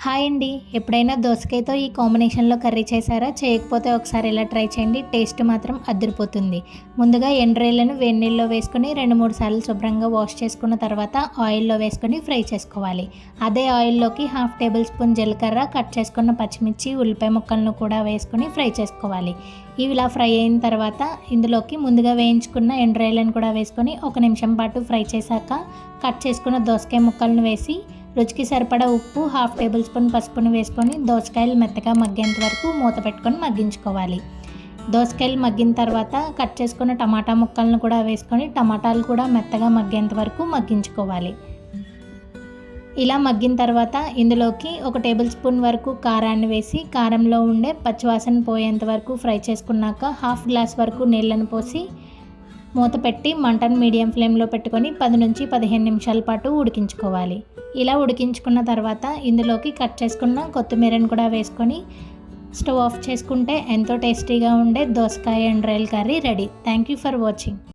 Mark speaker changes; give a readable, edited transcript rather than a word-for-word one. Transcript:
Speaker 1: Hi అండి. ఎప్పుడైనా దోసకాయతో ఈ కాంబినేషన్లో కర్రీ చేశారా? చేయకపోతే ఒకసారి ఇలా ట్రై చేయండి. టేస్ట్ మాత్రం అదిరిపోతుంది. ముందుగా ఎండ్రాయిలను వేడి నీళ్ళలో వేసుకొని 2-3 సార్లు శుభ్రంగా వాష్ చేసుకున్న తర్వాత ఆయిల్లో వేసుకొని ఫ్రై చేసుకోవాలి. అదే ఆయిల్లోకి 1/2 టేబుల్ స్పూన్ జీలకర్ర, కట్ చేసుకున్న పచ్చిమిర్చి, ఉల్లిపాయ ముక్కలను కూడా వేసుకొని ఫ్రై చేసుకోవాలి. ఇవి ఇలా ఫ్రై అయిన తర్వాత ఇందులోకి ముందుగా వేయించుకున్న ఎండ్రాయిలను కూడా వేసుకొని 1 నిమిషం పాటు ఫ్రై చేశాక కట్ చేసుకున్న దోసకాయ ముక్కలను వేసి రుచికి సరిపడా ఉప్పు, 1/2 టేబుల్ స్పూన్ పసుపును వేసుకొని దోసకాయలు మెత్తగా మగ్గేంత వరకు మూత పెట్టుకొని మగ్గించుకోవాలి. దోసకాయలు మగ్గిన తర్వాత కట్ చేసుకున్న టమాటా ముక్కలను కూడా వేసుకొని టమాటాలు కూడా మెత్తగా మగ్గేంత వరకు మగ్గించుకోవాలి. ఇలా మగ్గిన తర్వాత ఇందులోకి 1 టేబుల్ స్పూన్ వరకు కారాన్ని వేసి కారంలో ఉండే పచ్చివాసన పోయేంత వరకు ఫ్రై చేసుకున్నాక 1/2 గ్లాస్ వరకు నీళ్ళను పోసి మూత పెట్టి మంటను మీడియం ఫ్లేమ్లో పెట్టుకొని 10 నుంచి 15 నిమిషాల పాటు ఉడికించుకోవాలి. ఇలా ఉడికించుకున్న తర్వాత ఇందులోకి కట్ చేసుకున్న కొత్తిమీరను కూడా వేసుకొని స్టవ్ ఆఫ్ చేసుకుంటే ఎంతో టేస్టీగా ఉండే దోసకాయ end royal curry ready. Thank you for watching.